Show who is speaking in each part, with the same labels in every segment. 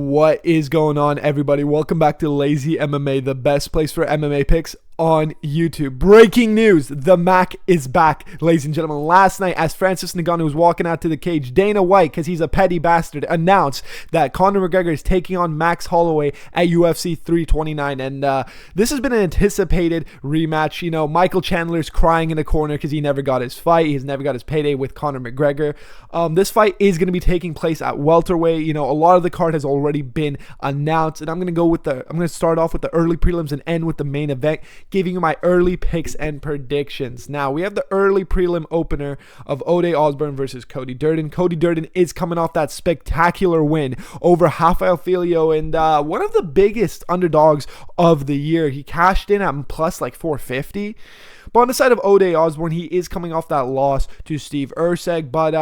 Speaker 1: What is going on, everybody? Welcome back to Lazy MMA, the best place for MMA picks on YouTube. Breaking news, the Mac is back, ladies and gentlemen. Last night, as Francis Ngannou was walking out to the cage, Dana White, because he's a petty bastard, announced that Conor McGregor is taking on Max Holloway at UFC 329, and this has been an anticipated rematch. You know, Michael Chandler's crying in the corner because he never got his fight. He's never got his payday with Conor McGregor. This fight is going to be taking place at welterweight. You know, a lot of the card has already been announced, and I'm going to start off with the early prelims and end with the main event, giving you my early picks and predictions. Now, we have the early prelim opener of Ode Osbourne versus Cody Durden. Cody Durden is coming off that spectacular win over Rafael Filho, and one of the biggest underdogs of the year. He cashed in at plus like 450. But on the side of Ode Osbourne, he is coming off that loss to Steve Erceg, but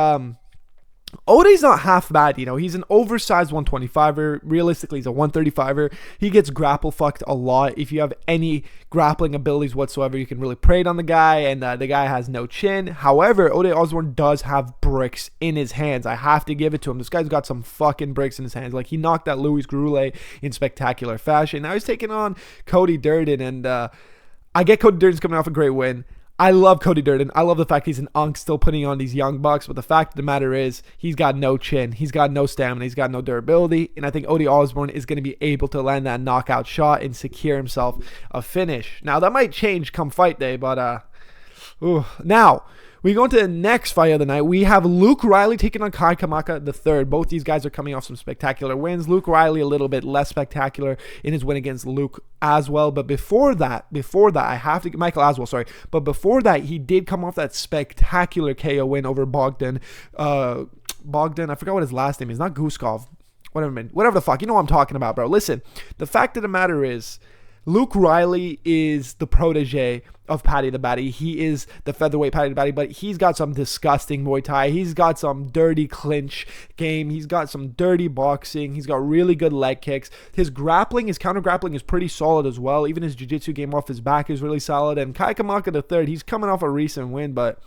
Speaker 1: Ode's not half bad, you know. He's an oversized 125er. Realistically, he's a 135er. He gets grapple fucked a lot. If you have any grappling abilities whatsoever, you can really prey on the guy, and the guy has no chin. However, Ode Osbourne does have bricks in his hands. I have to give it to him. This guy's got some fucking bricks in his hands. Like, he knocked out Luis Groulet in spectacular fashion. Now he's taking on Cody Durden, and I get Cody Durden's coming off a great win. I love Cody Durden. I love the fact he's an unk still putting on these young bucks, but the fact of the matter is he's got no chin, he's got no stamina, he's got no durability, and I think Ode Osbourne is going to be able to land that knockout shot and secure himself a finish. Now, that might change come fight day, but now we go into the next fight of the night. We have Luke Riley taking on Kai Kamaka III. Both these guys are coming off some spectacular wins. Luke Riley a little bit less spectacular in his win against Luke Aswell. But before that, I have to Michael Aswell, sorry. But before that, he did come off that spectacular KO win over Bogdan. I forgot what his last name is. Not Guskov. Whatever the fuck. You know what I'm talking about, bro. Listen, the fact of the matter is, Luke Riley is the protege of Paddy the Baddy. He is the featherweight Paddy the Baddy, but he's got some disgusting Muay Thai. He's got some dirty clinch game. He's got some dirty boxing. He's got really good leg kicks. His grappling, his counter grappling is pretty solid as well. Even his jiu-jitsu game off his back is really solid. And Kai Kamaka III, he's coming off a recent win, but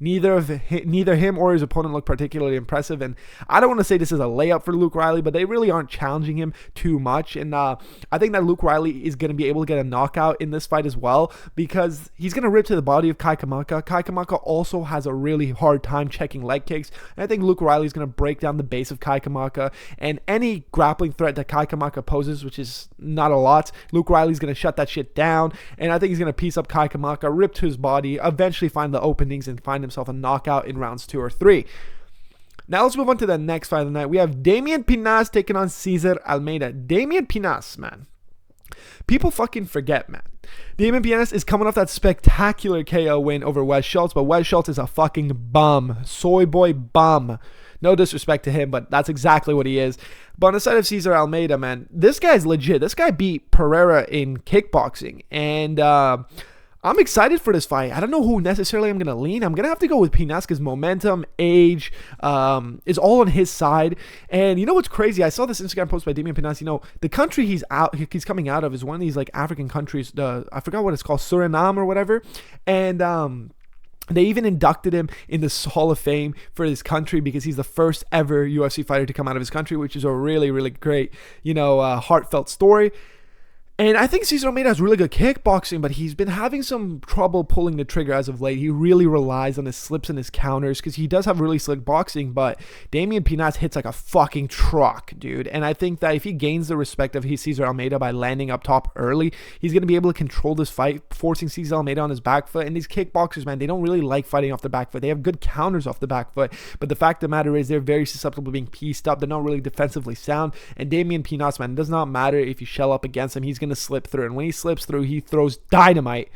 Speaker 1: neither him or his opponent look particularly impressive, and I don't want to say this is a layup for Luke Riley, but they really aren't challenging him too much, and I think that Luke Riley is going to be able to get a knockout in this fight as well, because he's going to rip to the body of Kai Kamaka. Kai Kamaka also has a really hard time checking leg kicks, and I think Luke Riley is going to break down the base of Kai Kamaka, and any grappling threat that Kai Kamaka poses, which is not a lot, Luke Riley's going to shut that shit down, and I think he's going to piece up Kai Kamaka, rip to his body, eventually find the openings and find himself a knockout in rounds 2 or 3. Now let's move on to the next fight of the night. We have Damian Pinas taking on Cesar Almeida. Damian Pinas, man. People fucking forget, man. Damian Pinas is coming off that spectacular KO win over Wes Schultz, but Wes Schultz is a fucking bum. Soy boy bum. No disrespect to him, but that's exactly what he is. But on the side of Cesar Almeida, man, this guy's legit. This guy beat Pereira in kickboxing, and I'm excited for this fight. I don't know who necessarily I'm going to lean. I'm going to have to go with Pinas because momentum, age is all on his side. And you know what's crazy? I saw this Instagram post by Damian Pinas. You know, the country he's coming out of is one of these like African countries. I forgot what it's called, Suriname or whatever. And they even inducted him in the Hall of Fame for his country because he's the first ever UFC fighter to come out of his country, which is a really, really great, heartfelt story. And I think Cesar Almeida has really good kickboxing, but he's been having some trouble pulling the trigger as of late. He really relies on his slips and his counters because he does have really slick boxing, but Damian Pinas hits like a fucking truck, dude. And I think that if he gains the respect of Cesar Almeida by landing up top early, he's going to be able to control this fight, forcing Cesar Almeida on his back foot. And these kickboxers, man, they don't really like fighting off the back foot. They have good counters off the back foot, but the fact of the matter is they're very susceptible to being pieced up. They're not really defensively sound. And Damian Pinas, man, it does not matter if you shell up against him. He's going to slip through, and when he slips through, he throws dynamite.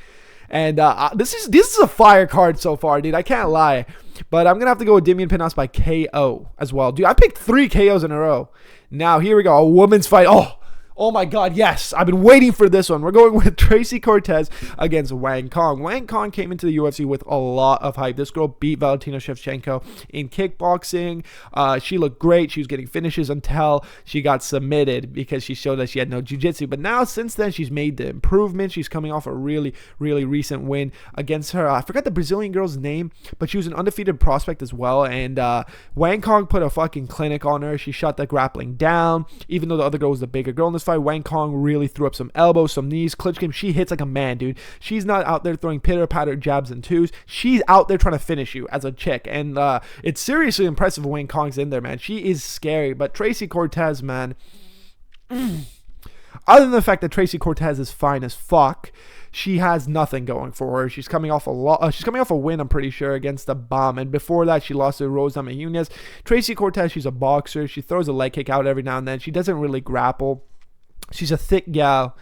Speaker 1: And this is a fire card so far, dude. I can't lie, but I'm gonna have to go with Damian Pinas by KO as well, dude. I picked 3 KOs in a row. Now here we go, a women's fight. Oh my God, yes. I've been waiting for this one. We're going with Tracy Cortez against Wang Kong. Wang Kong came into the UFC with a lot of hype. This girl beat Valentina Shevchenko in kickboxing. She looked great. She was getting finishes until she got submitted because she showed that she had no jiu-jitsu. But now, since then, she's made the improvement. She's coming off a really, really recent win against her. I forgot the Brazilian girl's name, but she was an undefeated prospect as well. And Wang Kong put a fucking clinic on her. She shut the grappling down, even though the other girl was the bigger girl in this fight. Wang Kong really threw up some elbows, some knees, clinch game. She hits like a man, dude. She's not out there throwing pitter-patter jabs and twos. She's out there trying to finish you as a chick. And it's seriously impressive when Wang Kong's in there, man. She is scary. But Tracy Cortez, man, other than the fact that Tracy Cortez is fine as fuck, she has nothing going for her. She's coming off a win, I'm pretty sure, against a bum. And before that, she lost to Rose Namajunas. Tracy Cortez, she's a boxer. She throws a leg kick out every now and then. She doesn't really grapple. She's a thick gal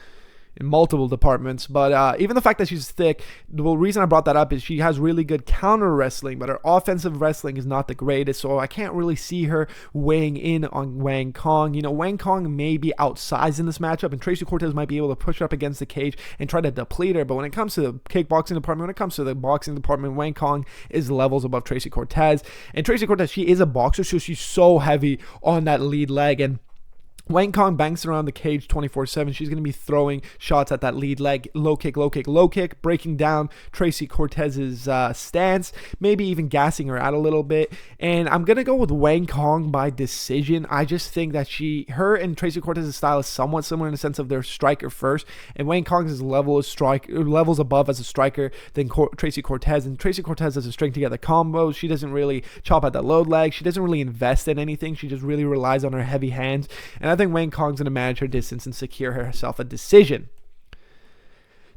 Speaker 1: in multiple departments, but even the fact that she's thick, the reason I brought that up is she has really good counter wrestling, but her offensive wrestling is not the greatest, so I can't really see her weighing in on Wang Kong. You know, Wang Kong may be outsized in this matchup, and Tracy Cortez might be able to push her up against the cage and try to deplete her, but when it comes to the kickboxing department, when it comes to the boxing department, Wang Kong is levels above Tracy Cortez, and Tracy Cortez, she is a boxer, so she's so heavy on that lead leg, and Wang Kong bangs around the cage 24/7. She's going to be throwing shots at that lead leg, low kick, low kick, low kick, breaking down Tracy Cortez's stance, maybe even gassing her out a little bit. And I'm going to go with Wang Kong by decision. I just think that her and Tracy Cortez's style is somewhat similar in the sense of their striker first, and Wang Kong's levels above as a striker than Tracy Cortez. And Tracy Cortez has a string together combo. She doesn't really chop at that low leg. She doesn't really invest in anything. She just really relies on her heavy hands. And I think Wang Kong's going to manage her distance and secure herself a decision.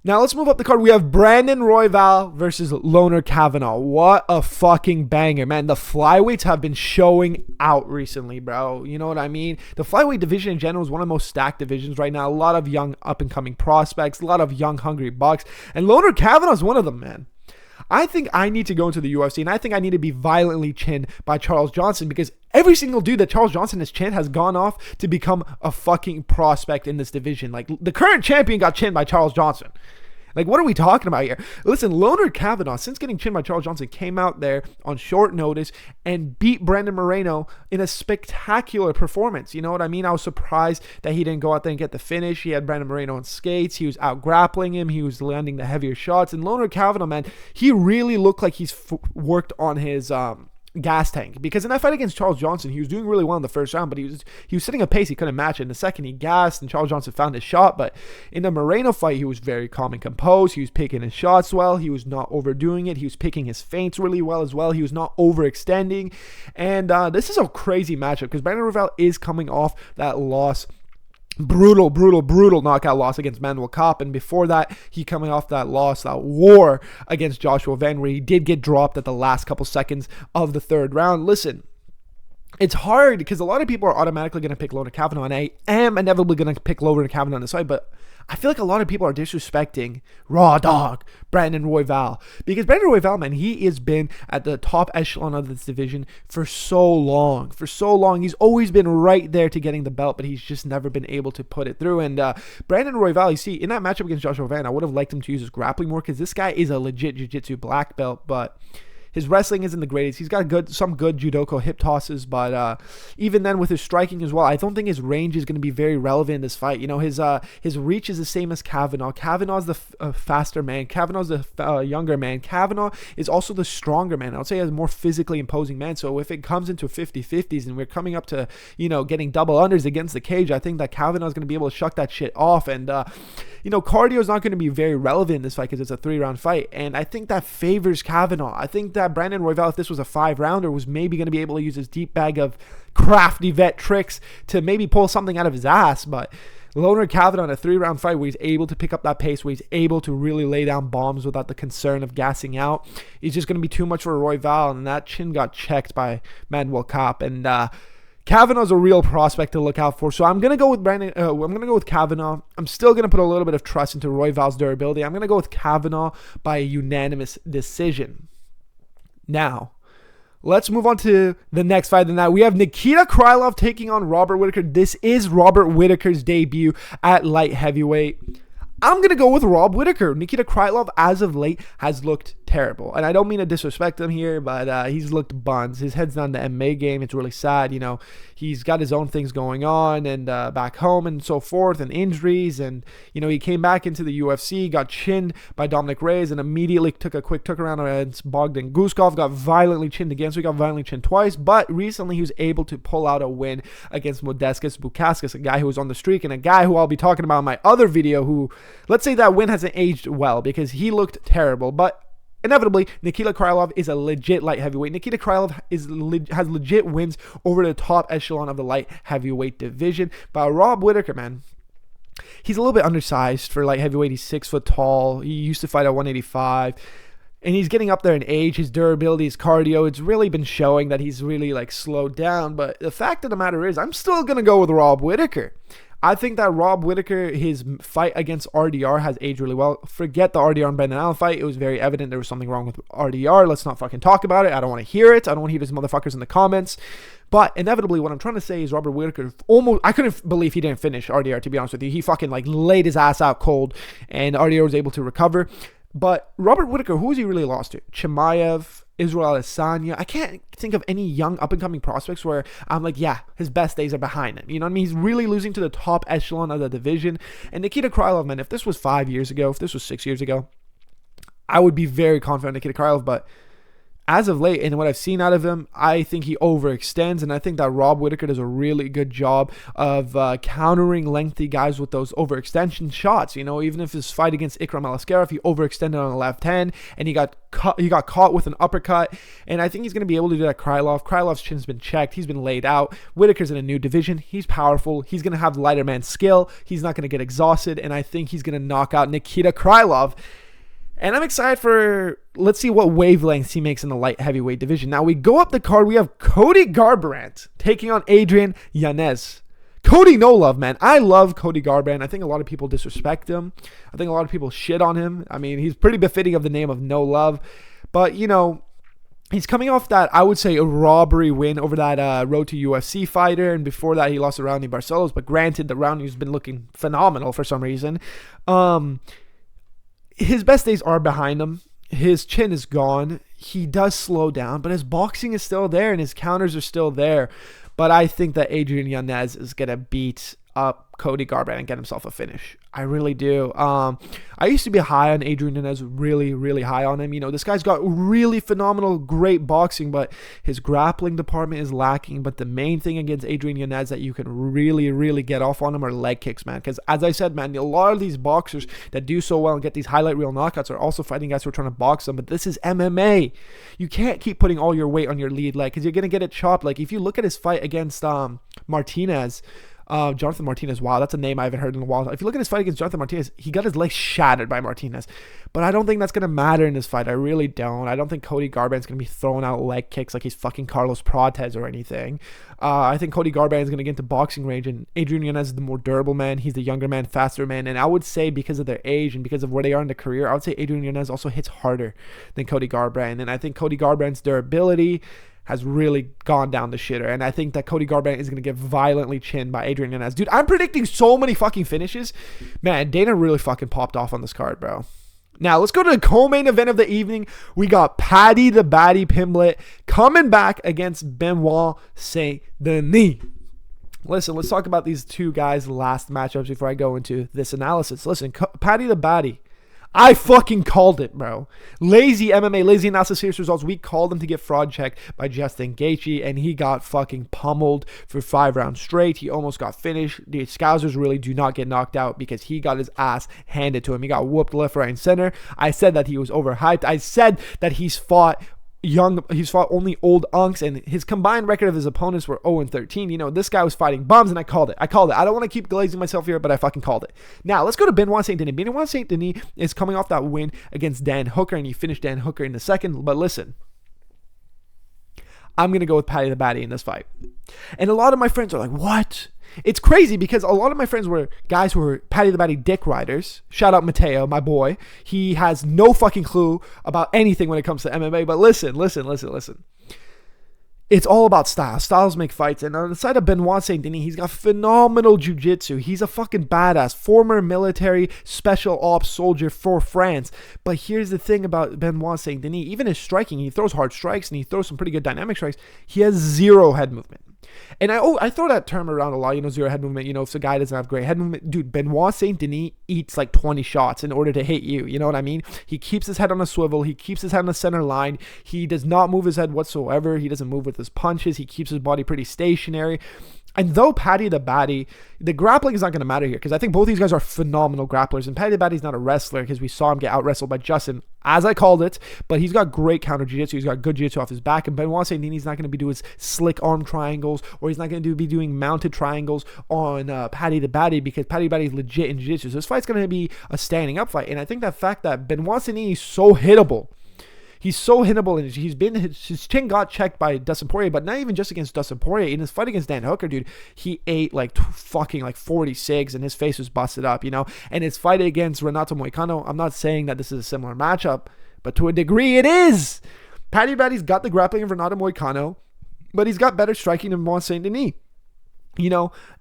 Speaker 1: Now let's move up the card. We have Brandon Royval versus Loner Kavanaugh. What a fucking banger, man. The flyweights have been showing out recently, bro. You know what I mean? The flyweight division in general is one of the most stacked divisions right now. A lot of young up-and-coming prospects, a lot of young, hungry bucks. And Loner Kavanaugh is one of them, man. I think I need to go into the UFC, and I think I need to be violently chinned by Charles Johnson, because every single dude that Charles Johnson has chinned has gone off to become a fucking prospect in this division. Like, the current champion got chinned by Charles Johnson. Like, what are we talking about here? Listen, Loner Kavanaugh, since getting chinned by Charles Johnson, came out there on short notice and beat Brandon Moreno in a spectacular performance. You know what I mean? I was surprised that he didn't go out there and get the finish. He had Brandon Moreno on skates. He was out grappling him. He was landing the heavier shots. And Loner Kavanaugh, man, he really looked like he's worked on his gas tank, because in that fight against Charles Johnson, he was doing really well in the first round, but he was setting a pace he couldn't match. In the second, he gassed and Charles Johnson found his shot. But in the Moreno fight, he was very calm and composed. He was picking his shots well. He was not overdoing it. He was picking his feints really well as well. He was not overextending. And this is a crazy matchup because Brandon Royval is coming off that loss. Brutal knockout loss against Manuel Kopp. And before that, he coming off that loss, that war against Joshua Van, where he did get dropped at the last couple seconds of the third round. Listen, it's hard because a lot of people are automatically going to pick Loner Kavanaugh, and I am inevitably going to pick Loner Kavanaugh on the side, but I feel like a lot of people are disrespecting Raw Dog Brandon Royval, because Brandon Royval, man, he has been at the top echelon of this division for so long. He's always been right there to getting the belt, but he's just never been able to put it through. And Brandon Royval, you see, in that matchup against Joshua Van, I would have liked him to use his grappling more, because this guy is a legit jiu-jitsu black belt, but his wrestling isn't the greatest. He's got some good judoka hip tosses, but even then with his striking as well, I don't think his range is going to be very relevant in this fight. You know, his reach is the same as Kavanaugh. Kavanaugh's the faster man. Kavanaugh's the younger man. Kavanaugh is also the stronger man. I would say a more physically imposing man. So if it comes into 50-50s and we're coming up to, you know, getting double unders against the cage, I think that Kavanaugh's going to be able to shuck that shit off. And you know, cardio is not going to be very relevant in this fight because it's a 3-round fight. And I think that favors Kavanaugh. I think that Brandon Royval, if this was a 5-rounder, was maybe going to be able to use his deep bag of crafty vet tricks to maybe pull something out of his ass. But Loner Kavanaugh in a 3-round fight where he's able to pick up that pace, where he's able to really lay down bombs without the concern of gassing out, is just going to be too much for Royval. And that chin got checked by Manuel Kopp. And Kavanaugh's a real prospect to look out for. So I'm going to go with I'm going to go with Kavanaugh. I'm still going to put a little bit of trust into Royval's durability. I'm going to go with Kavanaugh by a unanimous decision. Now, Let's move on to the next fight. Than that, we have Nikita Krylov taking on Robert Whittaker. This is Robert Whittaker's debut at light heavyweight. I'm going to go with Rob Whittaker. Nikita Krylov, as of late, has looked terrible. And I don't mean to disrespect him here, but he's looked buns. His head's not in the MMA game. It's really sad. You know, he's got his own things going on and back home and so forth, and injuries. And, you know, he came back into the UFC, got chinned by Dominic Reyes, and immediately took a quick turnaround against Bogdan Guskov, got violently chinned again. So he got violently chinned twice. But recently, he was able to pull out a win against Modestas Bukauskas, a guy who was on the streak, and a guy who I'll be talking about in my other video who, let's say that win hasn't aged well because he looked terrible. But inevitably, Nikita Krylov is a legit light heavyweight. Nikita Krylov has legit wins over the top echelon of the light heavyweight division. But Rob Whittaker, man, he's a little bit undersized for light heavyweight. He's 6 foot tall. He used to fight at 185. And he's getting up there in age. His durability, his cardio, it's really been showing that he's really like slowed down. But the fact of the matter is, I'm still going to go with Rob Whittaker. I think that Rob Whittaker, his fight against RDR has aged really well. Forget the RDR and Brendan Allen fight. It was very evident there was something wrong with RDR. Let's not fucking talk about it. I don't want to hear it. I don't want to hear these motherfuckers in the comments. But inevitably, what I'm trying to say is Robert Whittaker I couldn't believe he didn't finish RDR, to be honest with you. He fucking like laid his ass out cold, and RDR was able to recover. But Robert Whittaker, who has he really lost to? Chimaev, Israel Adesanya. I can't think of any young up-and-coming prospects where I'm like, yeah, his best days are behind him. You know what I mean? He's really losing to the top echelon of the division. And Nikita Krylov, man, if this was 5 years ago, if this was 6 years ago, I would be very confident in Nikita Krylov. But as of late, and what I've seen out of him, I think he overextends, and I think that Rob Whittaker does a really good job of countering lengthy guys with those overextension shots. You know, even if his fight against Ikram Alaskarov, he overextended on the left hand, and he got caught with an uppercut, and I think he's going to be able to do that. Krylov's chin's been checked. He's been laid out. Whittaker's in a new division. He's powerful. He's going to have lighter man skill. He's not going to get exhausted, and I think he's going to knock out Nikita Krylov. And I'm excited for, let's see what wavelengths he makes in the light heavyweight division. Now we go up the card. We have Cody Garbrandt taking on Adrian Yanez. Cody no love, man. I love Cody Garbrandt. I think a lot of people disrespect him. I think a lot of people shit on him. I mean, he's pretty befitting of the name of no love. But, you know, he's coming off that, I would say, a robbery win over that road to UFC fighter. And before that, he lost to Roundy Barcelos. But granted, the Roundy's been looking phenomenal for some reason. His best days are behind him. His chin is gone. He does slow down, but his boxing is still there and his counters are still there. But I think that Adrian Yanez is going to beat up Cody Garbrandt and get himself a finish. I really do. I used to be high on Adrian Yanez, really, really high on him. You know, this guy's got really phenomenal, great boxing, but his grappling department is lacking. But the main thing against Adrian Yanez that you can really, really get off on him are leg kicks, man. Because as I said, man, a lot of these boxers that do so well and get these highlight reel knockouts are also fighting guys who are trying to box them. But this is MMA. You can't keep putting all your weight on your lead leg because you're going to get it chopped. Like if you look at his fight against Martinez, Jonathan Martinez, wow, that's a name I haven't heard in a while. If you look at his fight against Jonathan Martinez, he got his leg shattered by Martinez. But I don't think that's going to matter in this fight. I really don't. I don't think Cody Garbrandt's going to be throwing out leg kicks like he's fucking Carlos Prates or anything. I think Cody Garbrandt is going to get into boxing range, and Adrian Yanez is the more durable man. He's the younger man, faster man. And I would say because of their age and because of where they are in their career, I would say Adrian Yanez also hits harder than Cody Garbrandt. And I think Cody Garbrandt's durability has really gone down the shitter. And I think that Cody Garbrandt is going to get violently chinned by Adrian Yanez. Dude, I'm predicting so many fucking finishes. Man, Dana really fucking popped off on this card, bro. Now, let's go to the co-main event of the evening. We got Paddy the Baddy Pimblett coming back against Benoit Saint Denis. Listen, let's talk about these two guys' last matchups before I go into this analysis. Listen, Paddy the Baddy, I fucking called it, bro. Lazy MMA, lazy analysis, serious results. We called him to get fraud checked by Justin Gaethje, and he got fucking pummeled for 5 rounds straight. He almost got finished. The Scousers really do not get knocked out because he got his ass handed to him. He got whooped left, right, and center. I said that he was overhyped. I said that he's fought only old unks, and his combined record of his opponents were 0-13. You know, this guy was fighting bums, and I called it. I don't want to keep glazing myself here, but I fucking called it. Now, let's go to Benoit Saint Denis. Benoit Saint Denis is coming off that win against Dan Hooker, and he finished Dan Hooker in the second. But listen, I'm going to go with Paddy the Baddy in this fight. And a lot of my friends are like, what? It's crazy because a lot of my friends were guys who were Paddy the Baddy dick riders. Shout out Mateo, my boy. He has no fucking clue about anything when it comes to MMA. But listen. It's all about style. Styles make fights. And on the side of Benoit Saint Denis, he's got phenomenal jiu-jitsu. He's a fucking badass. Former military special ops soldier for France. But here's the thing about Benoit Saint Denis. Even his striking, he throws hard strikes and he throws some pretty good dynamic strikes. He has zero head movement. And I throw that term around a lot, zero head movement. If the guy doesn't have great head movement, dude, Benoit Saint Denis eats like 20 shots in order to hit you. You know what I mean? He keeps his head on a swivel. He keeps his head on the center line. He does not move his head whatsoever. He doesn't move with his punches. He keeps his body pretty stationary. And though Paddy the Baddy, the grappling is not going to matter here because I think both these guys are phenomenal grapplers. And Paddy the Baddy's not a wrestler because we saw him get out wrestled by Justin, as I called it. But he's got great counter jiu-jitsu. He's got good jiu-jitsu off his back. And Benoit Saint Denis not going to be doing slick arm triangles, or he's not going to be doing mounted triangles on Paddy the Baddy because Paddy the Baddy is legit in jiu-jitsu. So this fight's going to be a standing up fight. And I think that fact that Benoit Saint Denis is so hittable. He's so hittable, and his chin got checked by Dustin Poirier, but not even just against Dustin Poirier. In his fight against Dan Hooker, dude, he ate like fucking like 40 cigs, and his face was busted up, And his fight against Renato Moicano, I'm not saying that this is a similar matchup, but to a degree it is. Paddy Baddy's got the grappling of Renato Moicano, but he's got better striking than Benoit Saint Denis.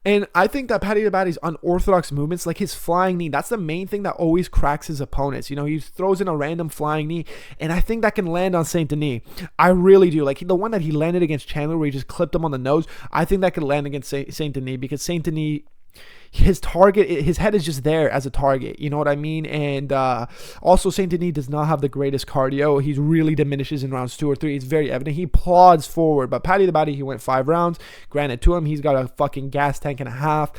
Speaker 1: And I think that Paddy the Baddy's unorthodox movements, like his flying knee, that's the main thing that always cracks his opponents. He throws in a random flying knee, and I think that can land on Saint Denis. I really do. Like the one that he landed against Chandler where he just clipped him on the nose, I think that could land against Saint Denis because Saint Denis, his head is just there as a target, you know what I mean? And also Saint Denis does not have the greatest cardio. He really diminishes in rounds 2 or 3. It's very evident. He plods forward, but Paddy the Baddy, he went 5 rounds. Granted to him, he's got a fucking gas tank and a half,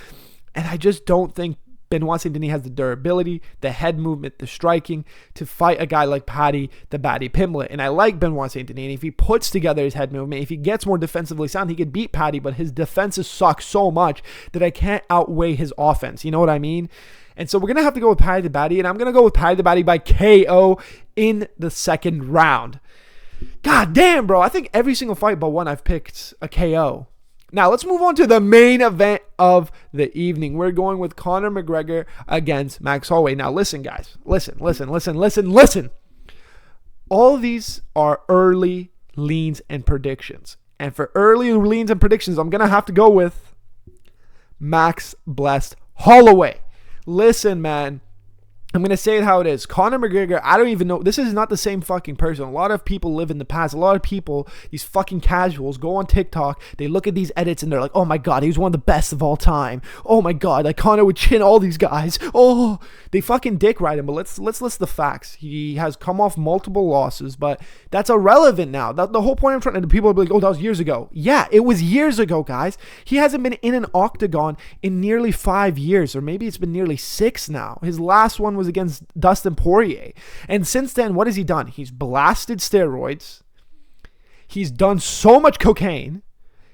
Speaker 1: and I just don't think Benoit Saint Denis has the durability, the head movement, the striking to fight a guy like Paddy the Baddy Pimblett. And I like Benoit Saint Denis. And if he puts together his head movement, if he gets more defensively sound, he could beat Paddy, but his defenses suck so much that I can't outweigh his offense. You know what I mean? And so we're going to have to go with Paddy the Baddy, and I'm going to go with Paddy the Baddy by KO in the second round. God damn, bro. I think every single fight but one I've picked a KO. Now, let's move on to the main event of the evening. We're going with Conor McGregor against Max Holloway. Now, listen, guys. Listen. All of these are early leans and predictions. And for early leans and predictions, I'm going to have to go with Max Blessed Holloway. Listen, man. I'm going to say it how it is. Conor McGregor, I don't even know. This is not the same fucking person. A lot of people live in the past. A lot of people, these fucking casuals, go on TikTok. They look at these edits and they're like, oh my God, he was one of the best of all time. Oh my God, like Conor would chin all these guys. Oh, they fucking dick ride him. But let's list the facts. He has come off multiple losses, but that's irrelevant now. The whole point I'm trying to, people will be like, oh, that was years ago. Yeah, it was years ago, guys. He hasn't been in an octagon in nearly 5 years, or maybe it's been nearly 6 now. His last one was against Dustin Poirier. And since then, what has he done? He's blasted steroids. He's done so much cocaine.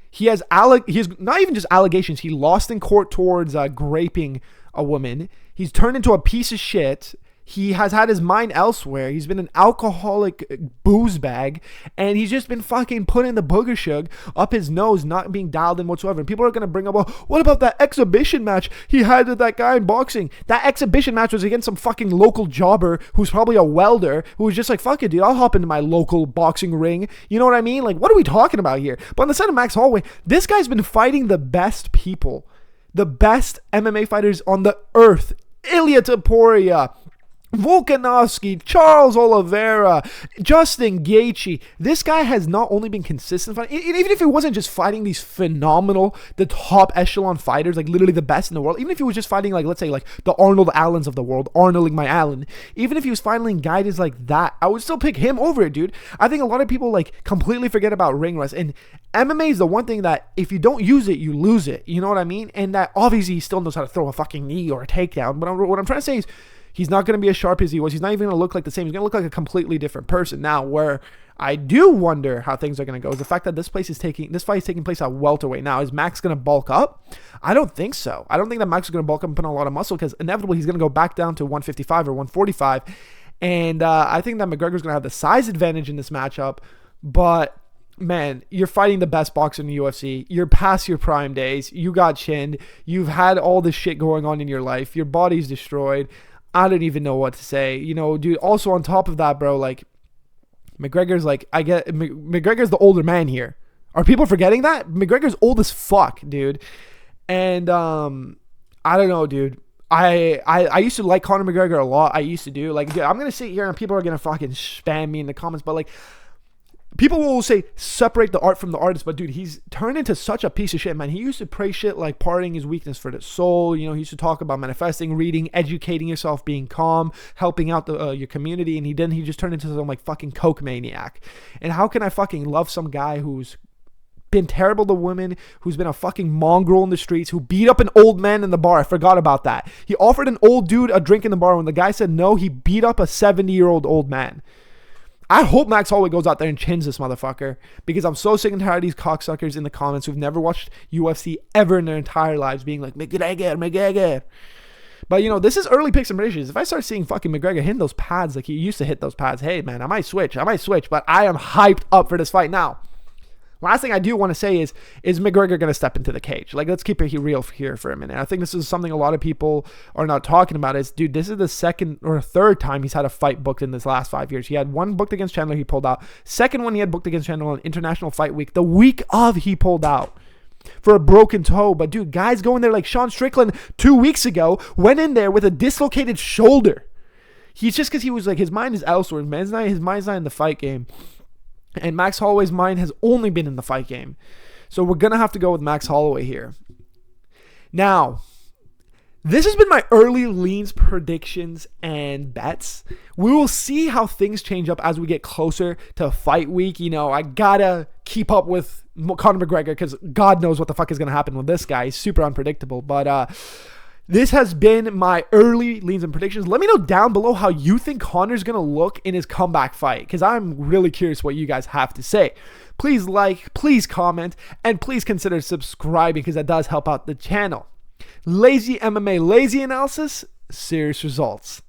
Speaker 1: He has not even just allegations. He lost in court towards raping a woman. He's turned into a piece of shit. He has had his mind elsewhere. He's been an alcoholic booze bag, and he's just been fucking putting the booger shug up his nose, not being dialed in whatsoever. And people are going to bring up, well, what about that exhibition match he had with that guy in boxing? That exhibition match was against some fucking local jobber who's probably a welder who was just like, fuck it, dude, I'll hop into my local boxing ring. You know what I mean? Like, what are we talking about here? But on the side of Max Holloway, this guy's been fighting the best people, the best MMA fighters on the earth. Ilia Topuria, Volkanovski, Charles Oliveira, Justin Gaethje. This guy has not only been consistent fighting, even if he wasn't just fighting these phenomenal, the top echelon fighters, like literally the best in the world, even if he was just fighting like, let's say like the Arnold Allens of the world, Arnolding my Allen, even if he was fighting guys like that, I would still pick him over it, dude. I think a lot of people like completely forget about ring rust, and MMA is the one thing that if you don't use it, you lose it. You know what I mean? And that obviously he still knows how to throw a fucking knee or a takedown, but what I'm trying to say is, he's not going to be as sharp as he was. He's not even going to look like the same. He's going to look like a completely different person. Now, where I do wonder how things are going to go is the fact that this fight is taking place at welterweight. Now, is Max going to bulk up? I don't think so. I don't think that Max is going to bulk up and put on a lot of muscle because inevitably he's going to go back down to 155 or 145. And I think that McGregor's going to have the size advantage in this matchup. But man, you're fighting the best boxer in the UFC. You're past your prime days. You got chinned. You've had all this shit going on in your life. Your body's destroyed. I don't even know what to say. You know, dude, also on top of that, bro, like, McGregor's like, McGregor's the older man here. Are people forgetting that? McGregor's old as fuck, dude. And I don't know, dude. I used to like Conor McGregor a lot. I used to do. Like, dude, I'm going to sit here and people are going to fucking spam me in the comments. But, like, people will say separate the art from the artist. But, dude, he's turned into such a piece of shit, man. He used to pray shit like parting his weakness for the soul. You know, he used to talk about manifesting, reading, educating yourself, being calm, helping out your community. And he just turned into some, like, fucking coke maniac. And how can I fucking love some guy who's been terrible to women, who's been a fucking mongrel in the streets, who beat up an old man in the bar? I forgot about that. He offered an old dude a drink in the bar. When the guy said no, he beat up a 70-year-old old man. I hope Max Holloway goes out there and chins this motherfucker, because I'm so sick and tired of these cocksuckers in the comments who've never watched UFC ever in their entire lives being like, McGregor. But, you know, this is early picks and predictions. If I start seeing fucking McGregor hit those pads like he used to hit those pads, hey, man, I might switch. But I am hyped up for this fight now. Last thing I do want to say is McGregor going to step into the cage? Like, let's keep it real here for a minute. I think this is something a lot of people are not talking about. Is, dude, this is the second or third time he's had a fight booked in this last 5 years. He had one booked against Chandler, he pulled out. Second one he had booked against Chandler on International Fight Week. The week of, he pulled out for a broken toe. But, dude, guys go in there like Sean Strickland 2 weeks ago, went in there with a dislocated shoulder. He's just because he was like, his mind is elsewhere. His mind's not in the fight game. And Max Holloway's mind has only been in the fight game. So we're going to have to go with Max Holloway here. Now, this has been my early leans, predictions, and bets. We will see how things change up as we get closer to fight week. You know, I got to keep up with Conor McGregor because God knows what the fuck is going to happen with this guy. He's super unpredictable. But this has been my early leans and predictions. Let me know down below how you think Conor's going to look in his comeback fight, because I'm really curious what you guys have to say. Please like, please comment, and please consider subscribing, because that does help out the channel. Lazy MMA, lazy analysis, serious results.